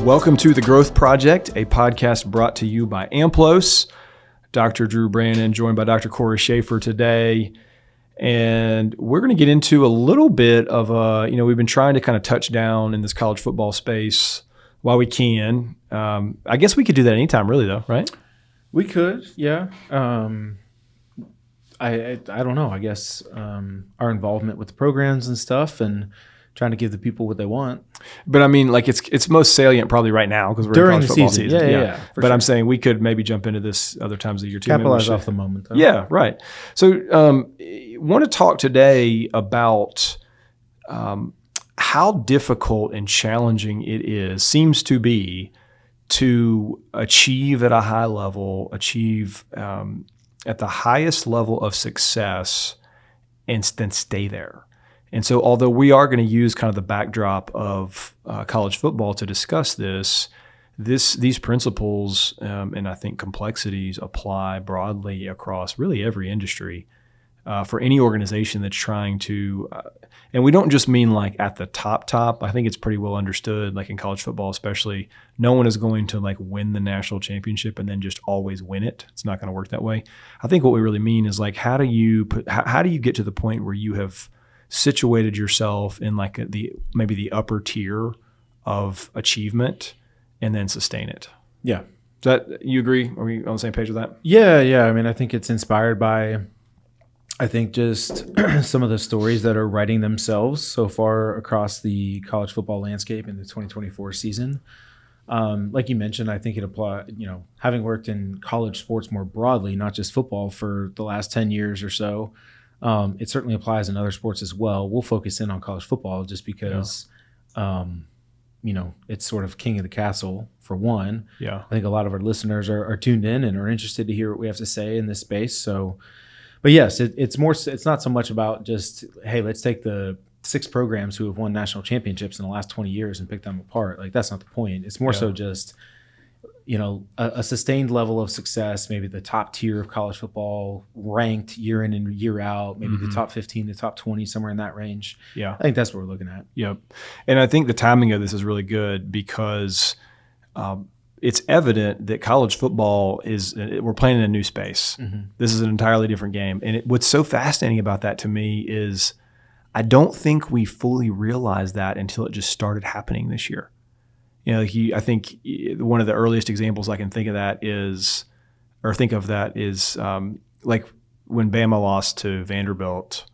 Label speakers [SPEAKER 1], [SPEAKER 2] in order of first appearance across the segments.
[SPEAKER 1] Welcome to The Growth Project, a podcast brought to you by AMPLOS. Dr. Drew Brannon, joined by Dr. Cory Shaffer today. And we're going to get into a little bit of we've been trying to kind of touch down in this college football space while we can. I guess we could do that anytime, really, though, right?
[SPEAKER 2] We could, yeah. I don't know. I guess our involvement with the programs and stuff and trying to give the people what they want.
[SPEAKER 1] But I mean, like it's most salient probably right now because we're
[SPEAKER 2] during
[SPEAKER 1] in college football
[SPEAKER 2] season. Yeah.
[SPEAKER 1] But sure. I'm saying we could maybe jump into this other times of the year too.
[SPEAKER 2] Capitalize off the moment, though.
[SPEAKER 1] Yeah, right. So want to talk today about how difficult and challenging it seems to be to achieve at a high level, at the highest level of success and then stay there. And so although we are going to use kind of the backdrop of college football to discuss these principles and I think complexities apply broadly across really every industry for any organization that's trying to, and we don't just mean like at the top. I think it's pretty well understood, like in college football especially, no one is going to like win the national championship and then just always win it. It's not going to work that way. I think what we really mean is like how do you get to the point where you have situated yourself in like maybe the upper tier of achievement and then sustain it.
[SPEAKER 2] Yeah.
[SPEAKER 1] Does that, you agree? Are we on the same page with that?
[SPEAKER 2] Yeah. I mean, I think it's inspired by, I think just some of the stories that are writing themselves so far across the college football landscape in the 2024 season. Like you mentioned, I think it applies, having worked in college sports more broadly, not just football for the last 10 years or so, it certainly applies in other sports as well. We'll focus in on college football just because, it's sort of king of the castle for one.
[SPEAKER 1] Yeah.
[SPEAKER 2] I think a lot of our listeners are tuned in and are interested to hear what we have to say in this space. So, but yes, it's not so much about just, hey, let's take the 6 programs who have won national championships in the last 20 years and pick them apart. Like that's not the point. It's more so just, a sustained level of success, maybe the top tier of college football, ranked year in and year out, maybe the top 15, the top 20, somewhere in that range.
[SPEAKER 1] Yeah.
[SPEAKER 2] I think that's what we're looking at.
[SPEAKER 1] Yep. And I think the timing of this is really good because it's evident that college football we're playing in a new space. Mm-hmm. This is an entirely different game. And what's so fascinating about that to me is I don't think we fully realized that until it just started happening this year. I think one of the earliest examples I can think of that is like when Bama lost to Vanderbilt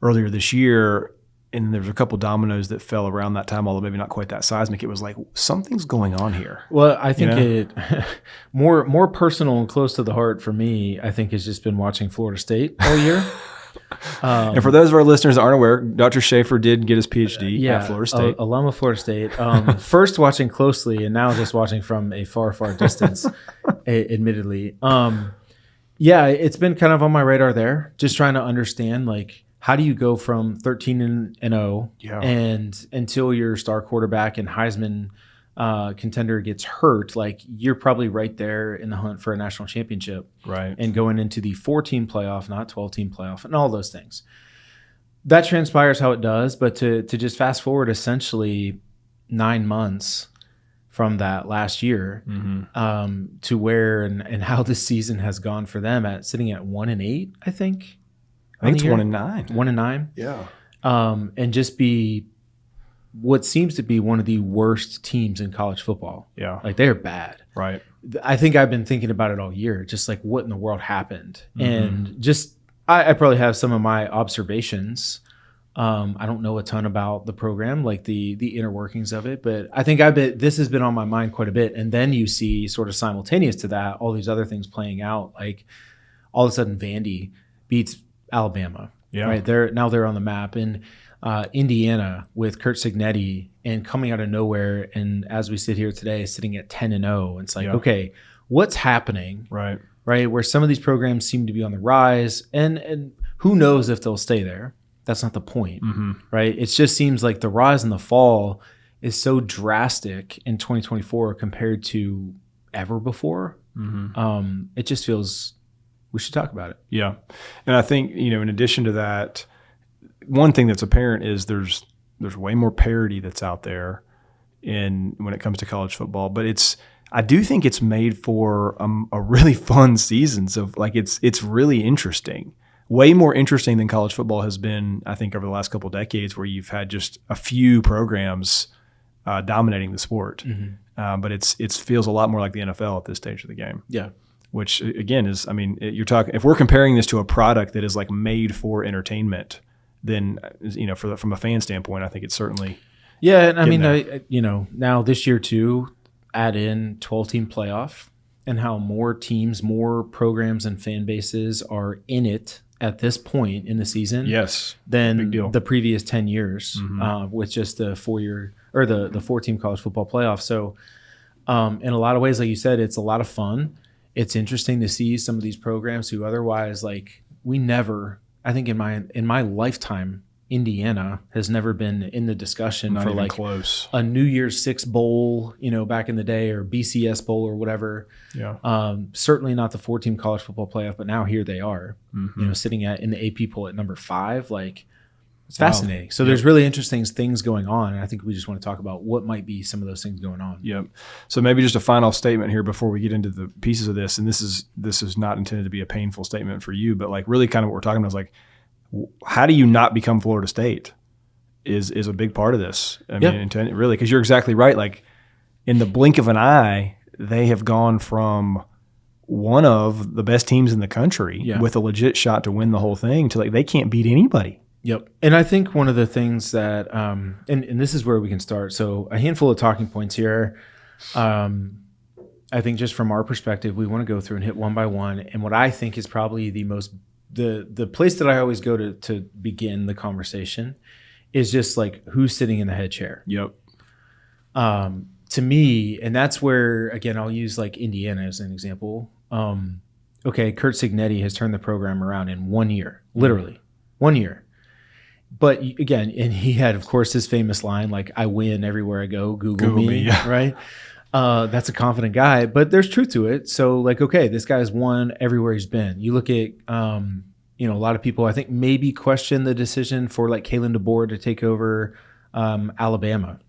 [SPEAKER 1] earlier this year, and there was a couple dominoes that fell around that time, although maybe not quite that seismic. It was like something's going on here.
[SPEAKER 2] Well, I think it more personal and close to the heart for me, I think, has just been watching Florida State all year.
[SPEAKER 1] And for those of our listeners that aren't aware, Dr. Shaffer did get his PhD at Florida State.
[SPEAKER 2] Alum of Florida State. First watching closely and now just watching from a far, far distance, admittedly. It's been kind of on my radar there, just trying to understand, like, how do you go from 13-0 and until your star quarterback and Heisman contender gets hurt, like you're probably right there in the hunt for a national championship,
[SPEAKER 1] right? And
[SPEAKER 2] going into the 4-team playoff, not 12-team playoff, and all those things. That transpires how it does, but to just fast forward essentially 9 months from that last year to where and how this season has gone for them sitting at 1-8, I think.
[SPEAKER 1] I think it's 1-9.
[SPEAKER 2] 1-9.
[SPEAKER 1] Yeah.
[SPEAKER 2] And just be what seems to be one of the worst teams in college football.
[SPEAKER 1] Yeah.
[SPEAKER 2] Like they're bad.
[SPEAKER 1] Right.
[SPEAKER 2] I think I've been thinking about it all year, just like what in the world happened. And just, I probably have some of my observations. I don't know a ton about the program, like the inner workings of it, but I think this has been on my mind quite a bit. And then you see sort of simultaneous to that, all these other things playing out. Like all of a sudden Vandy beats Alabama.
[SPEAKER 1] Yeah.
[SPEAKER 2] Right. They're on the map. And Indiana with Curt Cignetti and coming out of nowhere, and as we sit here today, sitting at 10-0, it's like, okay, what's happening?
[SPEAKER 1] Right.
[SPEAKER 2] Where some of these programs seem to be on the rise, and who knows if they'll stay there? That's not the point, right? It just seems like the rise and the fall is so drastic in 2024 compared to ever before. It just feels we should talk about it.
[SPEAKER 1] Yeah, and I think in addition to that, one thing that's apparent is there's way more parity that's out there when it comes to college football. But I do think it's made for a really fun season. So like it's really interesting, way more interesting than college football has been, I think, over the last couple of decades, where you've had just a few programs dominating the sport. But it feels a lot more like the NFL at this stage of the game.
[SPEAKER 2] Yeah.
[SPEAKER 1] Which again is, I mean, if we're comparing this to a product that is like made for entertainment, then, you know, from a fan standpoint, I think it's certainly.
[SPEAKER 2] Yeah. And I mean, you know, now this year too, add in 12-team playoff and how more teams, more programs and fan bases are in it at this point in the season.
[SPEAKER 1] Yes.
[SPEAKER 2] Than the previous 10 years with just the 4-year or the 4-team college football playoff. So in a lot of ways, like you said, it's a lot of fun. It's interesting to see some of these programs who otherwise, like, we never, I think in my lifetime, Indiana has never been in the discussion
[SPEAKER 1] Not
[SPEAKER 2] for
[SPEAKER 1] even
[SPEAKER 2] like
[SPEAKER 1] close.
[SPEAKER 2] A New Year's Six bowl, you know, back in the day, or BCS bowl or whatever.
[SPEAKER 1] Yeah.
[SPEAKER 2] Certainly not the 4-team college football playoff, but now here they are, you know, sitting in the AP poll at number 5. Like, it's fascinating. So there's really interesting things going on, and I think we just want to talk about what might be some of those things going on.
[SPEAKER 1] Yep. So maybe just a final statement here before we get into the pieces of this, and this is not intended to be a painful statement for you, but like really kind of what we're talking about is like, how do you not become Florida State is a big part of this. I mean, really, because you're exactly right. Like, in the blink of an eye, they have gone from one of the best teams in the country with a legit shot to win the whole thing to like they can't beat anybody.
[SPEAKER 2] Yep. And I think one of the things that, and this is where we can start. So a handful of talking points here. I think just from our perspective, we want to go through and hit one by one. And what I think is probably the place that I always go to begin the conversation is just like, who's sitting in the head chair?
[SPEAKER 1] Yep.
[SPEAKER 2] To me, and that's where, again, I'll use like Indiana as an example. Okay, Curt Cignetti has turned the program around in 1 year, literally 1 year. But again, and he had, of course, his famous line, like, I win everywhere I go, Google me, right? That's a confident guy, but there's truth to it. So like, okay, this guy's won everywhere he's been. You look at, you know, a lot of people, I think, maybe question the decision for like Kalen DeBoer to take over Alabama.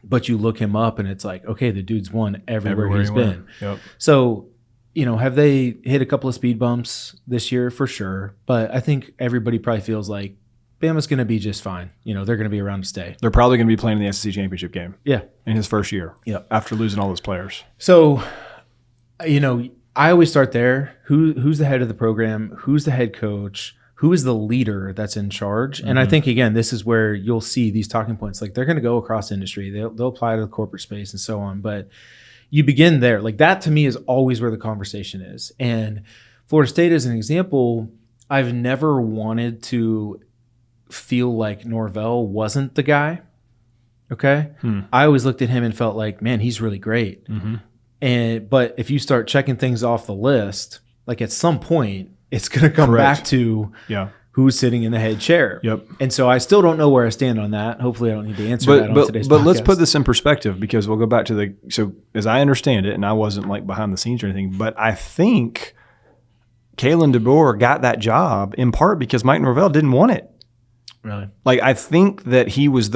[SPEAKER 2] But you look him up and it's like, okay, the dude's won everywhere he's been.
[SPEAKER 1] Yep.
[SPEAKER 2] So, you know, have they hit a couple of speed bumps this year? For sure. But I think everybody probably feels like Bama's going to be just fine. You know, they're going to be around to stay.
[SPEAKER 1] They're probably going to be playing in the SEC championship game.
[SPEAKER 2] Yeah.
[SPEAKER 1] In his first year.
[SPEAKER 2] Yeah.
[SPEAKER 1] After losing all those players.
[SPEAKER 2] So, you know, I always start there. Who's the head of the program? Who's the head coach? Who is the leader that's in charge? And I think, again, this is where you'll see these talking points. Like, they're going to go across industry. They'll apply to the corporate space and so on. But you begin there. Like, that to me is always where the conversation is. And Florida State, as an example, I've never wanted to feel like Norvell wasn't the guy. Okay. I always looked at him and felt like, man, he's really great. But if you start checking things off the list, like at some point, it's going to come back to who's sitting in the head chair.
[SPEAKER 1] Yep.
[SPEAKER 2] And so I still don't know where I stand on that. Hopefully I don't need to answer that on today's podcast.
[SPEAKER 1] But let's put this in perspective, because we'll go back to so as I understand it, and I wasn't like behind the scenes or anything, but I think Kalen DeBoer got that job in part because Mike Norvell didn't want it.
[SPEAKER 2] Really?
[SPEAKER 1] Like, I think that he was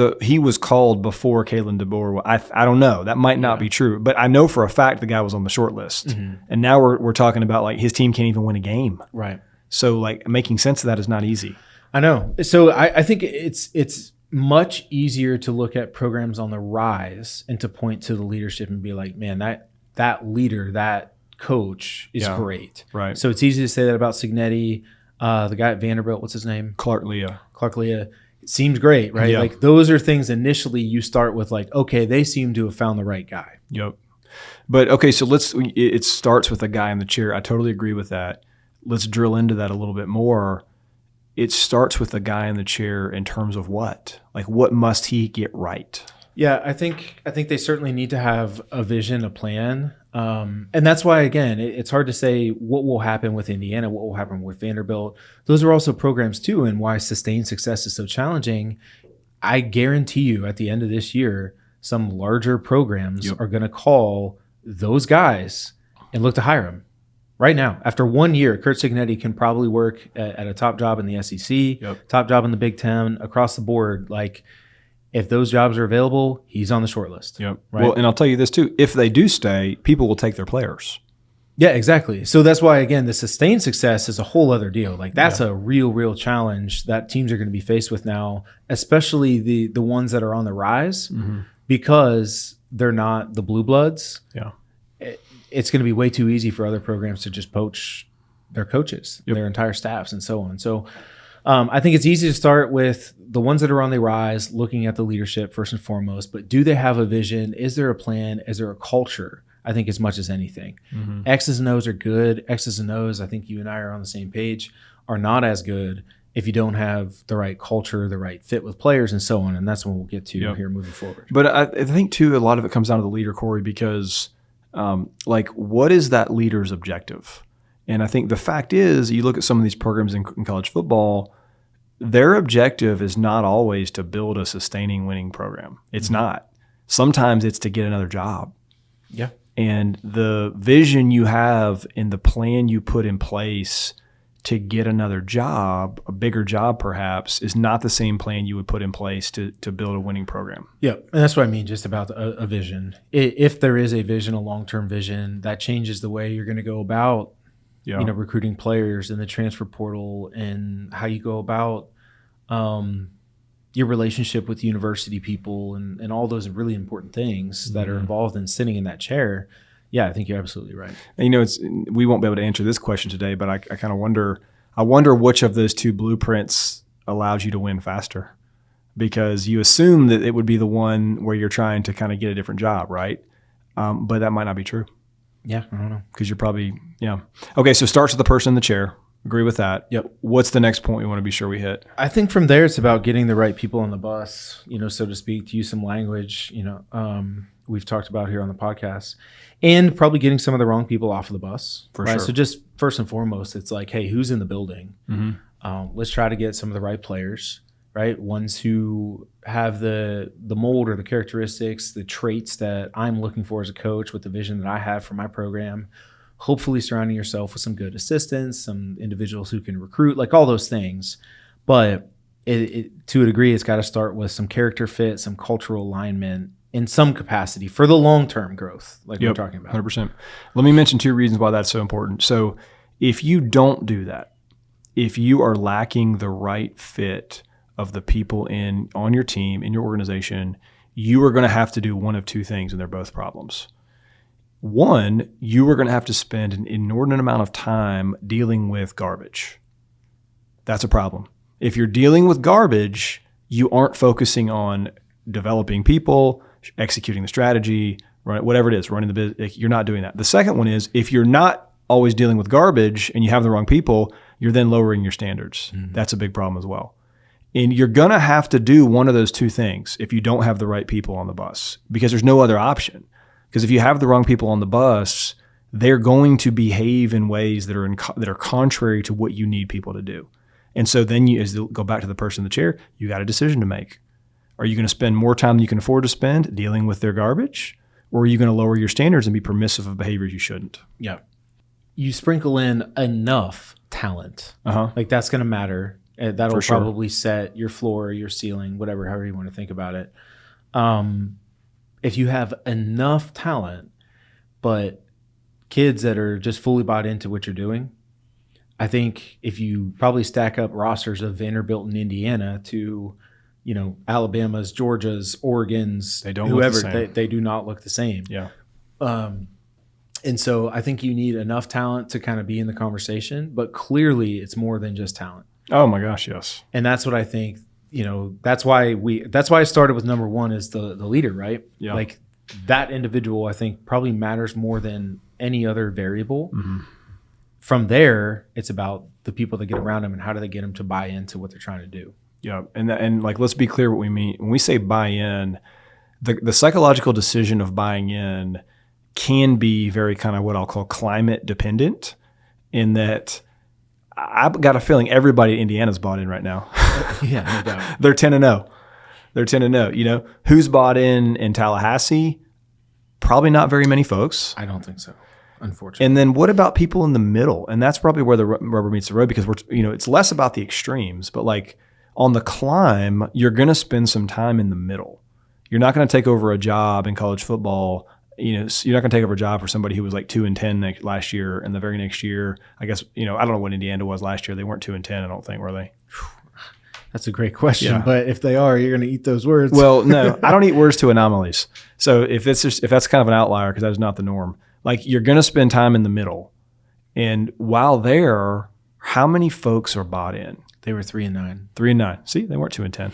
[SPEAKER 1] called before Kalen DeBoer. I don't know. That might not be true, but I know for a fact the guy was on the short list. And now we're talking about like his team can't even win a game.
[SPEAKER 2] Right.
[SPEAKER 1] So like making sense of that is not easy.
[SPEAKER 2] I know. So I think it's much easier to look at programs on the rise and to point to the leadership and be like, man, that leader, that coach is great.
[SPEAKER 1] Right.
[SPEAKER 2] So it's easy to say that about Cignetti. The guy at Vanderbilt, what's his name? Clark Leah. It seems great, right?
[SPEAKER 1] Yeah.
[SPEAKER 2] Like, those are things initially you start with like, okay, they seem to have found the right guy.
[SPEAKER 1] Yep. But okay, so it starts with a guy in the chair. I totally agree with that. Let's drill into that a little bit more. It starts with the guy in the chair in terms of what? Like, what must he get right?
[SPEAKER 2] Yeah, I think they certainly need to have a vision, a plan. And that's why, again, it's hard to say what will happen with Indiana, what will happen with Vanderbilt. Those are also programs too, and why sustained success is so challenging. I guarantee you at the end of this year, some larger programs are going to call those guys and look to hire them. Right now, after 1 year, Curt Cignetti can probably work at a top job in the SEC, top job in the Big Ten, across the board. Like, If those jobs are available, he's on the short list.
[SPEAKER 1] Yep.
[SPEAKER 2] Right?
[SPEAKER 1] Well, and I'll tell you this too. If they do stay, people will take their players.
[SPEAKER 2] Yeah, exactly. So that's why, again, the sustained success is a whole other deal. Like that's a real challenge that teams are going to be faced with now, especially the ones that are on the rise, because they're not the blue bloods.
[SPEAKER 1] Yeah.
[SPEAKER 2] It's going to be way too easy for other programs to just poach their coaches, their entire staffs, and so on. So I think it's easy to start with the ones that are on the rise, looking at the leadership first and foremost. But do they have a vision? Is there a plan? Is there a culture? I think as much as anything. X's and O's are good. X's and O's, I think you and I are on the same page, are not as good if you don't have the right culture, the right fit with players, and so on. And that's what we'll get to here moving forward.
[SPEAKER 1] But I think, too, a lot of it comes down to the leader, Cory, because what is that leader's objective? And I think the fact is, you look at some of these programs in college football, their objective is not always to build a sustaining winning program. It's not. Sometimes it's to get another job.
[SPEAKER 2] Yeah.
[SPEAKER 1] And the vision you have and the plan you put in place to get another job, a bigger job perhaps, is not the same plan you would put in place to build a winning program.
[SPEAKER 2] Yeah, and that's what I mean just about a vision. If there is a vision, a long-term vision, that changes the way you're going to go about recruiting players in the transfer portal and how you go about your relationship with university people and all those really important things that are involved in sitting in that chair. Yeah, I think you're absolutely right.
[SPEAKER 1] And, we won't be able to answer this question today, but I kind of wonder which of those two blueprints allows you to win faster, because you assume that it would be the one where you're trying to kind of get a different job, right? But that might not be true.
[SPEAKER 2] Yeah, I don't know. Because
[SPEAKER 1] you're probably, Okay, so starts with the person in the chair. Agree with that.
[SPEAKER 2] Yep.
[SPEAKER 1] What's the next point we want to be sure we hit?
[SPEAKER 2] I think from there, it's about getting the right people on the bus, so to speak, to use some language, we've talked about here on the podcast, and probably getting some of the wrong people off of the bus.
[SPEAKER 1] For sure.
[SPEAKER 2] So just first and foremost, it's like, hey, who's in the building? Let's try to get some of the right players, right? Ones who have the mold or the characteristics, the traits that I'm looking for as a coach with the vision that I have for my program. Hopefully surrounding yourself with some good assistants, some individuals who can recruit, like all those things. But to a degree, it's got to start with some character fit, some cultural alignment in some capacity for the long-term growth, like we're talking about.
[SPEAKER 1] 100%. Let me mention 2 reasons why that's so important. So if you don't do that, if you are lacking the right fit of the people on your team, in your organization, you are going to have to do one of 2 things, and they're both problems. One, you are going to have to spend an inordinate amount of time dealing with garbage. That's a problem. If you're dealing with garbage, you aren't focusing on developing people, executing the strategy, whatever it is, running the business. You're not doing that. The second one is, if you're not always dealing with garbage and you have the wrong people, you're then lowering your standards. That's a big problem as well. And you're going to have to do one of those 2 things if you don't have the right people on the bus, because there's no other option. Because if you have the wrong people on the bus, they're going to behave in ways that are contrary to what you need people to do. And so then go back to the person in the chair, you got a decision to make. Are you going to spend more time than you can afford to spend dealing with their garbage? Or are you going to lower your standards and be permissive of behaviors you shouldn't?
[SPEAKER 2] Yeah. You sprinkle in enough talent. Like that's going to matter. That'll probably set your floor, your ceiling, however you want to think about it. If you have enough talent, but kids that are just fully bought into what you're doing, I think if you probably stack up rosters of Vanderbilt and Indiana to, Alabama's, Georgia's, Oregon's,
[SPEAKER 1] they don't
[SPEAKER 2] whoever,
[SPEAKER 1] look the same.
[SPEAKER 2] They do not look the same.
[SPEAKER 1] Yeah.
[SPEAKER 2] And so I think you need enough talent to kind of be in the conversation, but clearly it's more than just talent.
[SPEAKER 1] Oh my gosh, yes.
[SPEAKER 2] And that's what I think. That's why I started with number 1 is the leader, right?
[SPEAKER 1] Yeah.
[SPEAKER 2] Like that individual, I think probably matters more than any other variable. From there, it's about the people that get around them and how do they get them to buy into what they're trying to do.
[SPEAKER 1] Yeah. And let's be clear what we mean. When we say buy in, the psychological decision of buying in can be very kind of what I'll call climate dependent, in that I've got a feeling everybody in Indiana's bought in right now.
[SPEAKER 2] Yeah, no doubt.
[SPEAKER 1] They're 10-0. They're 10-0. Who's bought in Tallahassee? Probably not very many folks.
[SPEAKER 2] I don't think so, unfortunately.
[SPEAKER 1] And then what about people in the middle? And that's probably where the rubber meets the road, because it's less about the extremes, but like On the climb, you're going to spend some time in the middle. You're not going to take over a job in college football. You're not going to take over a job for somebody who was like 2-10 last year, and the very next year, I guess, I don't know what Indiana was last year. They weren't 2-10, I don't think, were they?
[SPEAKER 2] That's a great question, but if they are, you're going to eat those words.
[SPEAKER 1] Well, no, I don't eat words to anomalies. So if that's kind of an outlier, because that's not the norm, like you're going to spend time in the middle, and while there, how many folks are bought in?
[SPEAKER 2] They were 3-9.
[SPEAKER 1] 3-9. See, they weren't 2-10.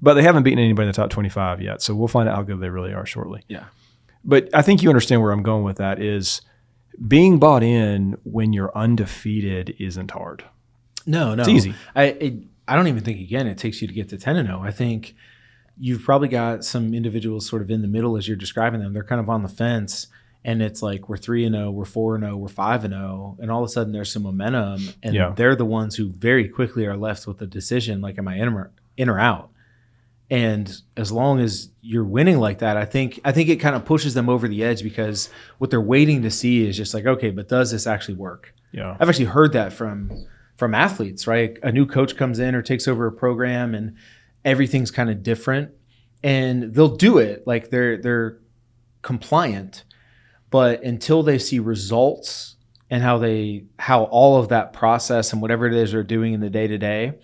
[SPEAKER 1] But they haven't beaten anybody in the top 25 yet, so we'll find out how good they really are shortly.
[SPEAKER 2] Yeah.
[SPEAKER 1] But I think you understand where I'm going with that is being bought in when you're undefeated isn't hard.
[SPEAKER 2] No.
[SPEAKER 1] It's easy.
[SPEAKER 2] I don't even think, again, it takes you to get to 10-0. I think you've probably got some individuals sort of in the middle as you're describing them. They're kind of on the fence. And it's like we're 3-0, we're 4-0, we're 5-0, and all of a sudden there's some momentum, and they're the ones who very quickly are left with the decision, like, am I in or out? And as long as you're winning like that, I think it kind of pushes them over the edge, because what they're waiting to see is just like, okay, but does this actually work?
[SPEAKER 1] Yeah,
[SPEAKER 2] I've actually heard that from athletes, right? A new coach comes in or takes over a program, and everything's kind of different, and they'll do it like they're compliant. But until they see results and how all of that process and whatever it is they're doing in the day-to-day,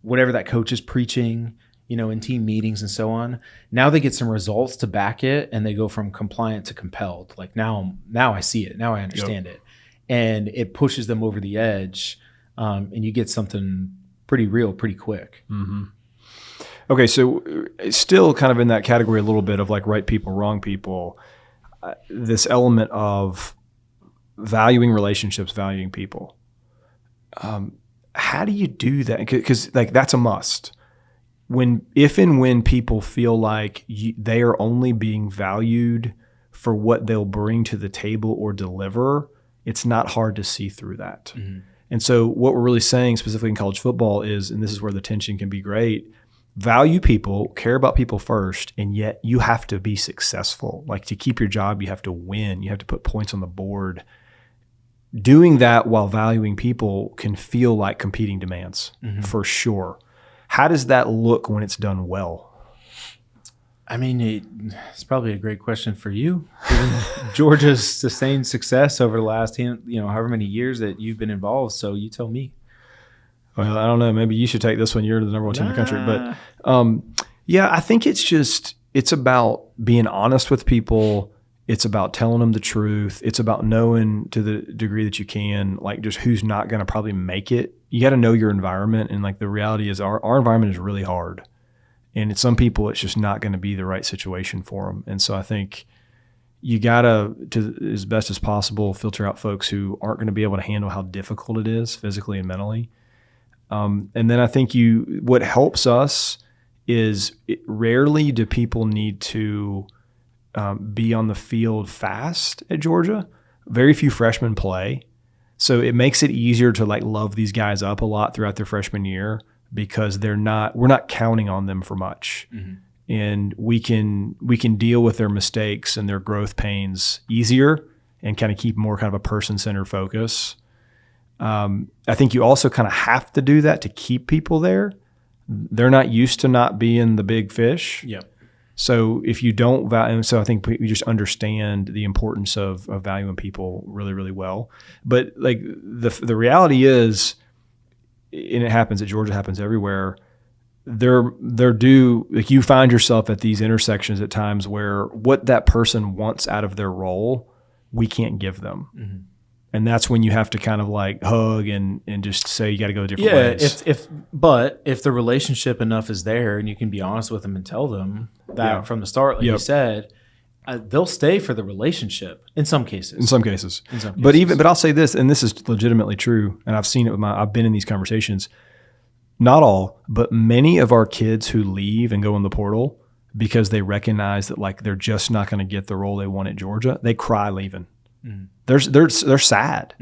[SPEAKER 2] whatever that coach is preaching, in team meetings and so on, now they get some results to back it, and they go from compliant to compelled. Like now I see it. Now I understand it. And it pushes them over the edge, and you get something pretty real pretty quick.
[SPEAKER 1] Mm-hmm. Okay, so still kind of in that category a little bit of like right people, wrong people. This element of valuing relationships, valuing people. How do you do that? Because like that's a must. If and when people feel like they are only being valued for what they'll bring to the table or deliver, it's not hard to see through that. Mm-hmm. And so what we're really saying specifically in college football is, and this is where the tension can be great, value people, care about people first, and yet you have to be successful. Like to keep your job, you have to win. You have to put points on the board. Doing that while valuing people can feel like competing demands, for sure. How does that look when it's done well?
[SPEAKER 2] I mean, it's probably a great question for you. Georgia's sustained success over the last, however many years that you've been involved. So you tell me.
[SPEAKER 1] Well, I don't know. Maybe you should take this one. You're the number one team in the country. But I think it's about being honest with people. It's about telling them the truth. It's about knowing to the degree that you can, like just who's not going to probably make it. You got to know your environment. And like the reality is our environment is really hard. And some people, it's just not going to be the right situation for them. And so I think you got to, as best as possible, filter out folks who aren't going to be able to handle how difficult it is physically and mentally. And then I think what helps us is rarely do people need to be on the field fast at Georgia. Very few freshmen play. So it makes it easier to like love these guys up a lot throughout their freshman year because we're not counting on them for much. Mm-hmm. And we can deal with their mistakes and their growth pains easier and kind of keep more kind of a person-centered focus. I think you also kind of have to do that to keep people there. They're not used to not being the big fish.
[SPEAKER 2] Yep.
[SPEAKER 1] So if you don't value, so I think we just understand the importance of valuing people really, really well. But like the reality is, and it happens at Georgia, happens everywhere. They're due, like you find yourself at these intersections at times where what that person wants out of their role, we can't give them. Mm-hmm. And that's when you have to kind of like hug and just say you got to go different ways.
[SPEAKER 2] If the relationship enough is there and you can be honest with them and tell them that from the start, like you said, they'll stay for the relationship in some cases.
[SPEAKER 1] In some cases. But I'll say this, and this is legitimately true, and I've seen it I've been in these conversations. Not all, but many of our kids who leave and go in the portal because they recognize that like they're just not going to get the role they want at Georgia, they cry leaving. Mm-hmm. They're sad,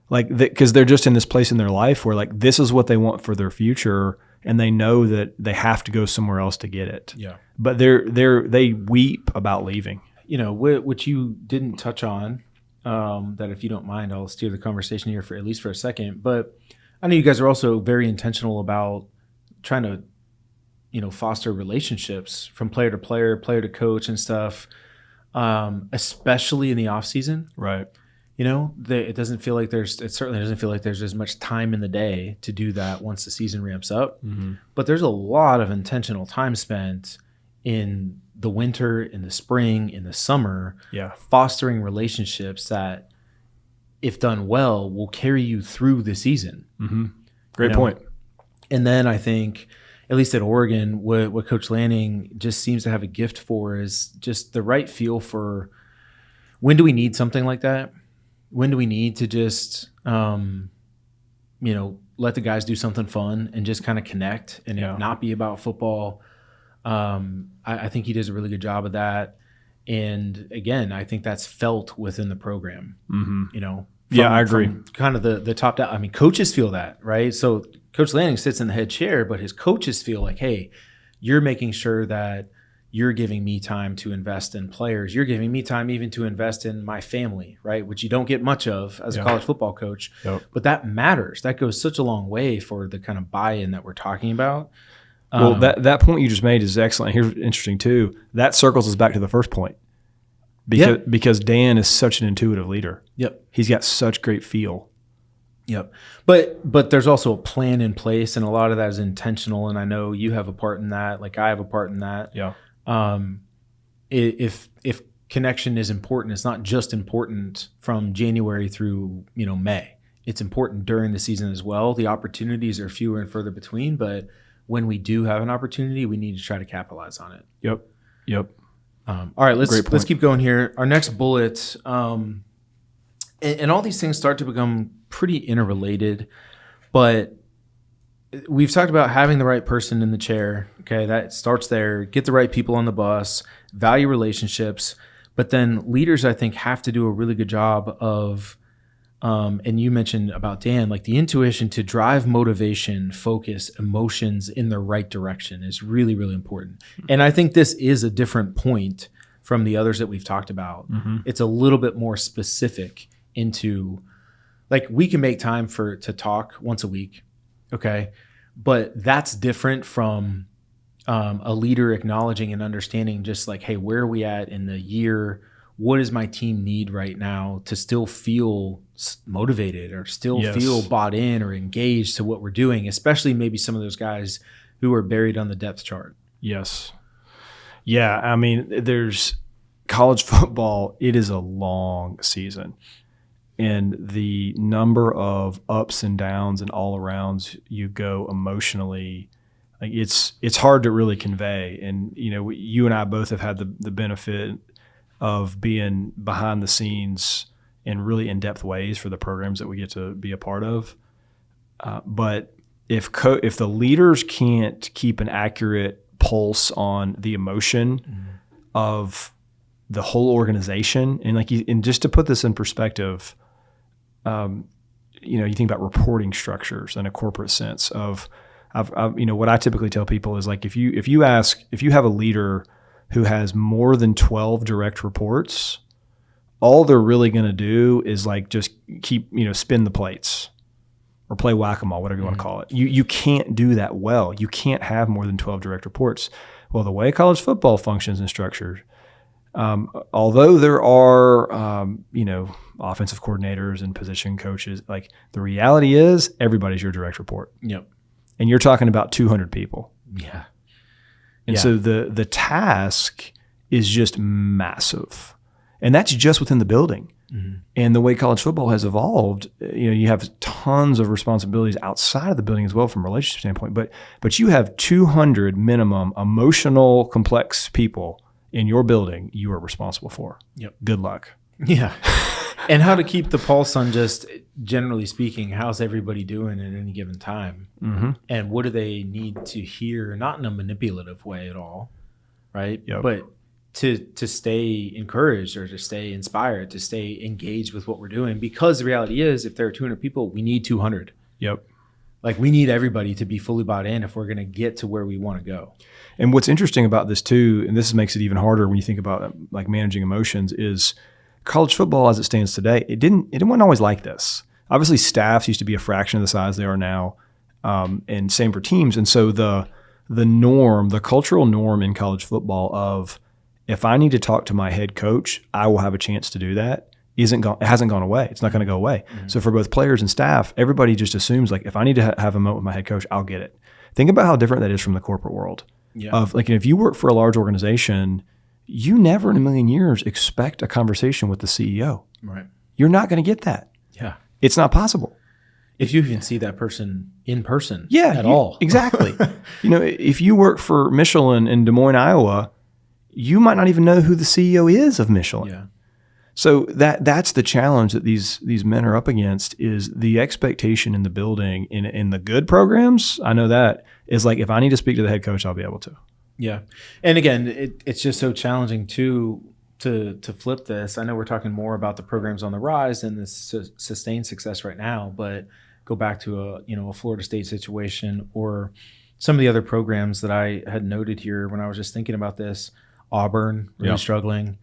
[SPEAKER 1] like because they're just in this place in their life where like this is what they want for their future, and they know that they have to go somewhere else to get it.
[SPEAKER 2] Yeah,
[SPEAKER 1] but they weep about leaving.
[SPEAKER 2] Which you didn't touch on. That if you don't mind, I'll steer the conversation here for at least for a second. But I know you guys are also very intentional about trying to, foster relationships from player to player, player to coach and stuff, especially in the off season.
[SPEAKER 1] Right.
[SPEAKER 2] It certainly doesn't feel like there's as much time in the day to do that once the season ramps up.
[SPEAKER 1] Mm-hmm.
[SPEAKER 2] But there's a lot of intentional time spent in the winter, in the spring, in the summer, fostering relationships that, if done well, will carry you through the season.
[SPEAKER 1] Mm-hmm. Great point.
[SPEAKER 2] And then I think, at least at Oregon, what Coach Lanning just seems to have a gift for is just the right feel for when do we need something like that? When do we need to just, let the guys do something fun and just kind of connect and it not be about football? I think he does a really good job of that. And again, I think that's felt within the program,
[SPEAKER 1] I agree.
[SPEAKER 2] From kind of the top down. I mean, coaches feel that, right? So Coach Lanning sits in the head chair, but his coaches feel like, hey, you're making sure that you're giving me time to invest in players. You're giving me time even to invest in my family, right? Which you don't get much of as a college football coach. Yep. But that matters. That goes such a long way for the kind of buy-in that we're talking about.
[SPEAKER 1] Well, that point you just made is excellent. Here's interesting too. That circles us back to the first point. Because Dan is such an intuitive leader.
[SPEAKER 2] Yep.
[SPEAKER 1] He's got such great feel.
[SPEAKER 2] Yep. But there's also a plan in place, and a lot of that is intentional. And I know you have a part in that, like I have a part in that.
[SPEAKER 1] Yeah.
[SPEAKER 2] If connection is important, it's not just important from January through, May. It's important during the season as well. The opportunities are fewer and further between, but when we do have an opportunity, we need to try to capitalize on it.
[SPEAKER 1] Yep.
[SPEAKER 2] All right, let's keep going here. Our next bullet, and all these things start to become pretty interrelated, but we've talked about having the right person in the chair. Okay, that starts there. Get the right people on the bus, value relationships, but then leaders, I think, have to do a really good job of, and you mentioned about Dan, like the intuition to drive motivation, focus, emotions in the right direction is really, really important. And I think this is a different point from the others that we've talked about. Mm-hmm. It's a little bit more specific into, like, we can make time to talk once a week, okay? But that's different from a leader acknowledging and understanding just like, hey, where are we at in the year? What does my team need right now to still feel motivated or still feel bought in or engaged to what we're doing, especially maybe some of those guys who are buried on the depth chart?
[SPEAKER 1] Yes. Yeah, I mean, there's college football, it is a long season. And the number of ups and downs and all arounds you go emotionally, like it's hard to really convey. And, you and I both have had the benefit of being behind the scenes in really in-depth ways for the programs that we get to be a part of. But if the leaders can't keep an accurate pulse on the emotion of the whole organization, and just to put this in perspective, you think about reporting structures in a corporate sense of, what I typically tell people is like, if you have a leader who has more than 12 direct reports, all they're really going to do is like just keep, spin the plates or play whack-a-mole, whatever you want to call it. You can't do that well. You can't have more than 12 direct reports. Well, the way college football functions and structured, although there are, offensive coordinators and position coaches, like the reality is everybody's your direct report.
[SPEAKER 2] Yep.
[SPEAKER 1] And you're talking about 200 people.
[SPEAKER 2] Yeah.
[SPEAKER 1] And so the task is just massive. And that's just within the building. Mm-hmm. And the way college football has evolved, you have tons of responsibilities outside of the building as well from a relationship standpoint. But you have 200 minimum emotional, complex people in your building you are responsible for.
[SPEAKER 2] Yep.
[SPEAKER 1] Good luck.
[SPEAKER 2] Yeah. And how to keep the pulse on just, generally speaking, how's everybody doing at any given time? Mm-hmm. And what do they need to hear, not in a manipulative way at all, right?
[SPEAKER 1] Yep.
[SPEAKER 2] But to stay encouraged or to stay inspired, to stay engaged with what we're doing. Because the reality is, if there are 200 people, we need 200.
[SPEAKER 1] Yep.
[SPEAKER 2] Like, we need everybody to be fully bought in if we're going to get to where we want to go.
[SPEAKER 1] And what's interesting about this too, and this makes it even harder when you think about like managing emotions, is college football as it stands today, it wasn't always like this. obviously staffs used to be a fraction of the size they are now, and same for teams. And so the norm, the cultural norm in college football of if I need to talk to my head coach, I will have a chance to do that. It hasn't gone away. It's not going to go away. Mm-hmm. So for both players and staff, everybody just assumes like if I need to have a moment with my head coach, I'll get it. Think about how different that is from the corporate world. Yeah. Of like, if you work for a large organization, you never in a million years expect a conversation with the CEO.
[SPEAKER 2] Right.
[SPEAKER 1] You're not going to get that.
[SPEAKER 2] Yeah.
[SPEAKER 1] It's not possible.
[SPEAKER 2] If you even see that person in person at all.
[SPEAKER 1] Exactly. If you work for Michelin in Des Moines, Iowa, you might not even know who the CEO is of Michelin.
[SPEAKER 2] Yeah.
[SPEAKER 1] So that's the challenge that these men are up against is the expectation in the building in the good programs. I know that is like, if I need to speak to the head coach, I'll be able to.
[SPEAKER 2] Yeah. And again, it's just so challenging to flip this. I know we're talking more about the programs on the rise and the sustained success right now, but go back to a Florida State situation or some of the other programs that I had noted here when I was just thinking about this. Auburn, really struggling.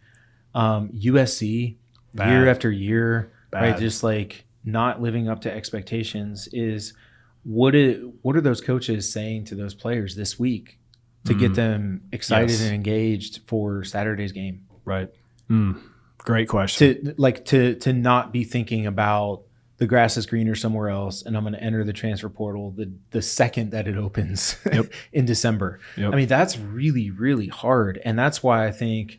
[SPEAKER 2] USC, bad. Year after year, bad. Right? Just like not living up to expectations. What are those coaches saying to those players this week to get them excited and engaged for Saturday's game?
[SPEAKER 1] Right. Great question.
[SPEAKER 2] To not be thinking about the grass is greener somewhere else, and I'm going to enter the transfer portal the second that it opens in December. Yep. I mean, that's really, really hard. And that's why I think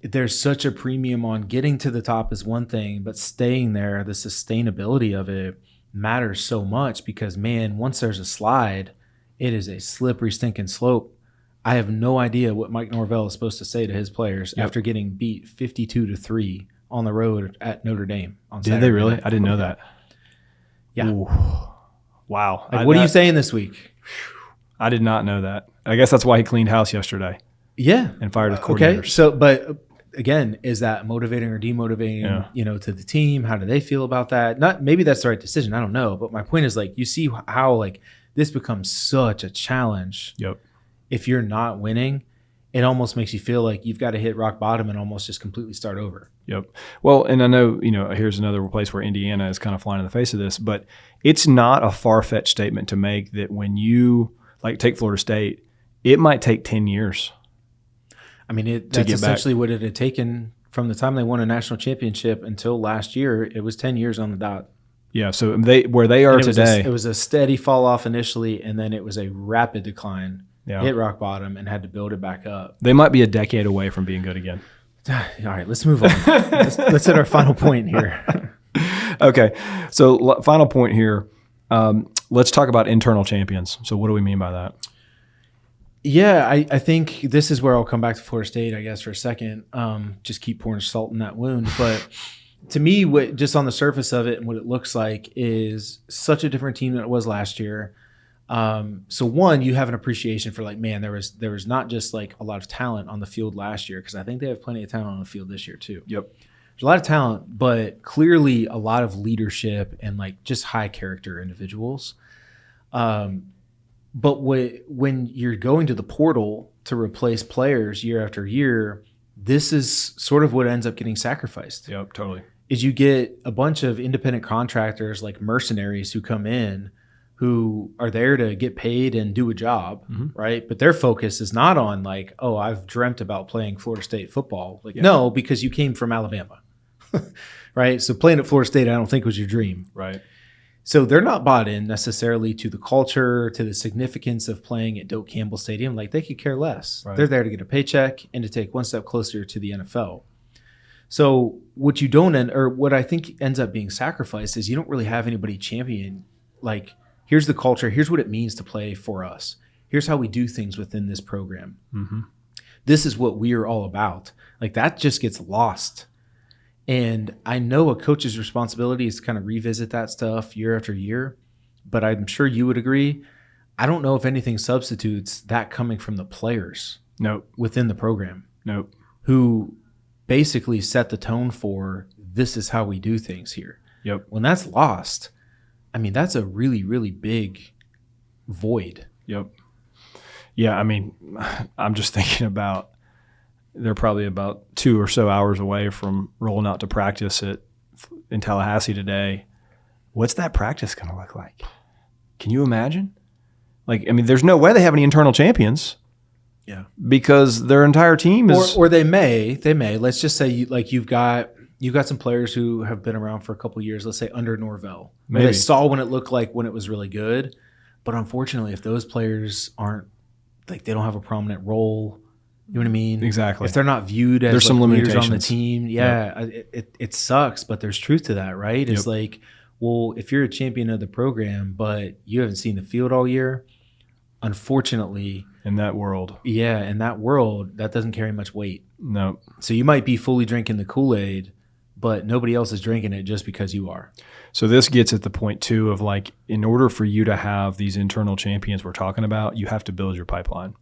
[SPEAKER 2] there's such a premium on getting to the top is one thing, but staying there, the sustainability of it matters so much because, man, once there's a slide, it is a slippery, stinking slope. I have no idea what Mike Norvell is supposed to say to his players after getting beat 52-3 on the road at Notre Dame on Saturday.
[SPEAKER 1] Did they really? I didn't know that.
[SPEAKER 2] Yeah.
[SPEAKER 1] Ooh. Wow.
[SPEAKER 2] What are you saying this week?
[SPEAKER 1] I did not know that. I guess that's why he cleaned house yesterday.
[SPEAKER 2] Yeah.
[SPEAKER 1] And fired his coordinators.
[SPEAKER 2] Okay. So, but again, is that motivating or demotivating, to the team? How do they feel about that? Maybe that's the right decision. I don't know. But my point is like, you see how like this becomes such a challenge.
[SPEAKER 1] Yep.
[SPEAKER 2] If you're not winning, it almost makes you feel like you've got to hit rock bottom and almost just completely start over.
[SPEAKER 1] Yep. Well, and I know, here's another place where Indiana is kind of flying in the face of this, but it's not a far-fetched statement to make that when you, like, take Florida State, it might take 10 years.
[SPEAKER 2] I mean, that's essentially what it had taken from the time they won a national championship until last year. It was 10 years on the dot.
[SPEAKER 1] Yeah, so where they are today.
[SPEAKER 2] It was a steady fall off initially, and then it was a rapid decline. Yeah. Hit rock bottom and had to build it back up.
[SPEAKER 1] They might be a decade away from being good again.
[SPEAKER 2] All right, let's move on. let's hit our final point here.
[SPEAKER 1] Okay, so final point here. Let's talk about internal champions. So what do we mean by that?
[SPEAKER 2] Yeah, I think this is where I'll come back to Florida State, I guess, for a second. Just keep pouring salt in that wound. But to me, what just on the surface of it and what it looks like is such a different team than it was last year. So one, you have an appreciation for like, man, there was not just like a lot of talent on the field last year, because I think they have plenty of talent on the field this year too.
[SPEAKER 1] Yep.
[SPEAKER 2] There's a lot of talent, but clearly a lot of leadership and like just high character individuals. But when you're going to the portal to replace players year after year, this is sort of what ends up getting sacrificed.
[SPEAKER 1] Yep, totally.
[SPEAKER 2] Is you get a bunch of independent contractors like mercenaries who come in who are there to get paid and do a job, right? But their focus is not on like, oh, I've dreamt about playing Florida State football. Like, no, because you came from Alabama, right? So playing at Florida State, I don't think was your dream.
[SPEAKER 1] Right.
[SPEAKER 2] So they're not bought in necessarily to the culture, to the significance of playing at Doak Campbell Stadium. Like they could care less. Right. They're there to get a paycheck and to take one step closer to the NFL. So what you don't what I think ends up being sacrificed is you don't really have anybody champion like, here's the culture. Here's what it means to play for us. Here's how we do things within this program. Mm-hmm. This is what we are all about. Like that just gets lost. And I know a coach's responsibility is to kind of revisit that stuff year after year, but I'm sure you would agree. I don't know if anything substitutes that coming from the players within the program.
[SPEAKER 1] Nope.
[SPEAKER 2] Who basically set the tone for this is how we do things here.
[SPEAKER 1] Yep.
[SPEAKER 2] When that's lost, I mean, that's a really, really big void.
[SPEAKER 1] Yep. Yeah, I mean, I'm just thinking about they're probably about 2 or so hours away from rolling out to practice in Tallahassee today. what's that practice going to look like? Can you imagine? Like, I mean, there's no way they have any internal champions.
[SPEAKER 2] Yeah.
[SPEAKER 1] Because their entire team is...
[SPEAKER 2] Or they may. Let's just say you've got some players who have been around for a couple of years, let's say under Norvell.
[SPEAKER 1] Maybe.
[SPEAKER 2] They saw when it looked like when it was really good. But unfortunately, if those players aren't, like, they don't have a prominent role, you know what I mean?
[SPEAKER 1] Exactly.
[SPEAKER 2] If they're not viewed as
[SPEAKER 1] there's some
[SPEAKER 2] leaders
[SPEAKER 1] limitations
[SPEAKER 2] on the team, it sucks, but there's truth to that, right? It's like, well, if you're a champion of the program, but you haven't seen the field all year, unfortunately...
[SPEAKER 1] In that world.
[SPEAKER 2] Yeah, in that world, that doesn't carry much weight.
[SPEAKER 1] No.
[SPEAKER 2] So you might be fully drinking the Kool-Aid, but nobody else is drinking it just because you are.
[SPEAKER 1] So this gets at the point, too, of like, in order for you to have these internal champions we're talking about, you have to build your pipeline.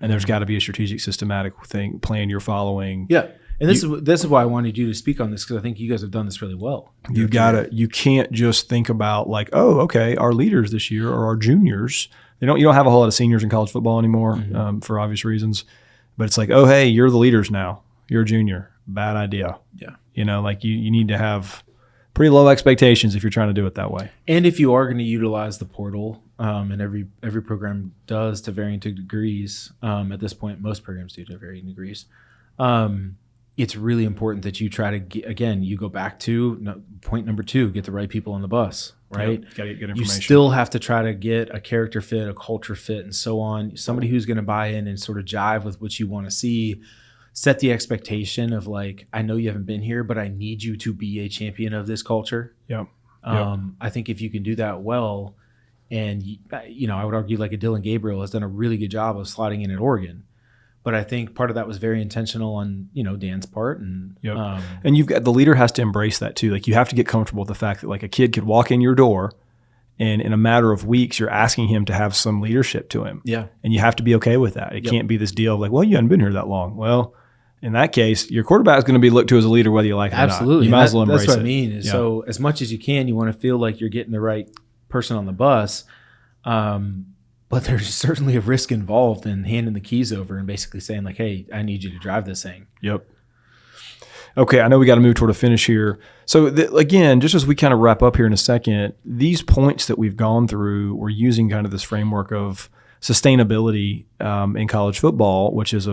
[SPEAKER 1] And there's got to be a strategic, systematic plan you're following.
[SPEAKER 2] Yeah. And this is why I wanted you to speak on this, because I think you guys have done this really well.
[SPEAKER 1] You can't just think about like, oh, okay, our leaders this year are our juniors. You don't have a whole lot of seniors in college football anymore, for obvious reasons. But it's like, oh, hey, you're the leaders now. You're a junior. Bad idea.
[SPEAKER 2] Yeah.
[SPEAKER 1] Like you need to have pretty low expectations if you're trying to do it that way. And
[SPEAKER 2] if you are going to utilize the portal, and every program does to varying degrees, at this point, most programs do to varying degrees, it's really important that you try to get, you go back to point number 2, get the right people on the bus, right?
[SPEAKER 1] Got to get good information.
[SPEAKER 2] You still have to try to get a character fit, a culture fit, and so on. Somebody who's going to buy in and sort of jive with what you want to see. Set the expectation of like, I know you haven't been here, but I need you to be a champion of this culture.
[SPEAKER 1] Yep.
[SPEAKER 2] I think if you can do that well, and I would argue like a Dylan Gabriel has done a really good job of slotting in at Oregon. But I think part of that was very intentional on, Dan's part. And
[SPEAKER 1] and you've got, the leader has to embrace that too. Like you have to get comfortable with the fact that like a kid could walk in your door and in a matter of weeks, you're asking him to have some leadership to him.
[SPEAKER 2] Yeah.
[SPEAKER 1] And you have to be okay with that. It can't be this deal of like, well, you haven't been here that long. Well, in that case, your quarterback is going to be looked to as a leader, whether you like it or not.
[SPEAKER 2] Absolutely.
[SPEAKER 1] You might as well embrace it.
[SPEAKER 2] That's what I mean. So as much as you can, you want to feel like you're getting the right person on the bus. But there's certainly a risk involved in handing the keys over and basically saying like, hey, I need you to drive this thing.
[SPEAKER 1] Yep. Okay, I know we got to move toward a finish here. So again, just as we kind of wrap up here in a second, these points that we've gone through, we're using kind of this framework of sustainability in college football, which is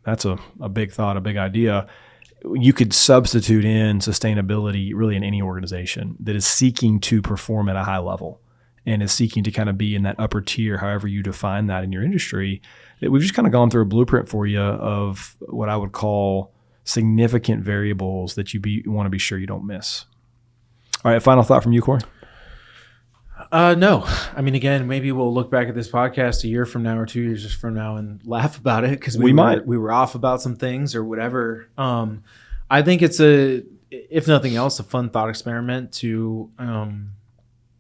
[SPEAKER 1] that's a big thought, a big idea. You could substitute in sustainability really in any organization that is seeking to perform at a high level and is seeking to kind of be in that upper tier, however you define that in your industry. We've just kind of gone through a blueprint for you of what I would call significant variables that you want to be sure you don't miss. All right, final thought from you, Cory?
[SPEAKER 2] No. I mean, again, maybe we'll look back at this podcast a year from now or 2 years from now and laugh about it because we were off about some things or whatever. I think it's if nothing else, a fun thought experiment to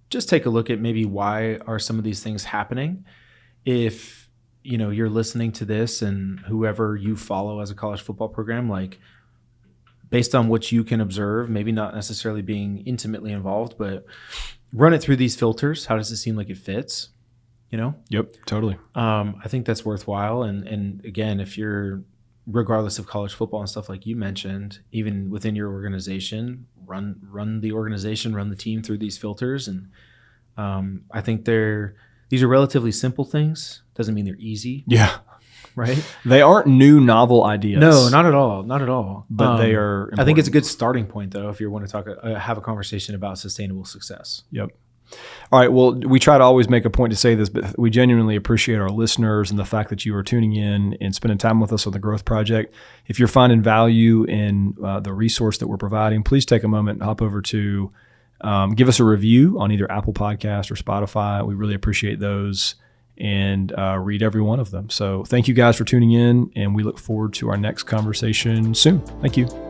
[SPEAKER 2] just take a look at maybe why are some of these things happening. If you're listening to this and whoever you follow as a college football program, like based on what you can observe, maybe not necessarily being intimately involved, but run it through these filters. How does it seem like it fits?
[SPEAKER 1] Yep, totally.
[SPEAKER 2] I think that's worthwhile. And again, if you're, regardless of college football and stuff like you mentioned, even within your organization, run the organization, run the team through these filters. And I think these are relatively simple things. Doesn't mean they're easy.
[SPEAKER 1] Yeah.
[SPEAKER 2] Right?
[SPEAKER 1] They aren't new novel ideas.
[SPEAKER 2] No, not at all. Not at all.
[SPEAKER 1] But they are important.
[SPEAKER 2] I think it's a good starting point, though, if you want to have a conversation about sustainable success.
[SPEAKER 1] Yep. All right. Well, we try to always make a point to say this, but we genuinely appreciate our listeners and the fact that you are tuning in and spending time with us on the Growth Project. If you're finding value in the resource that we're providing, please take a moment and hop over to give us a review on either Apple Podcast or Spotify. We really appreciate those and read every one of them. So thank you guys for tuning in, and we look forward to our next conversation soon. Thank you.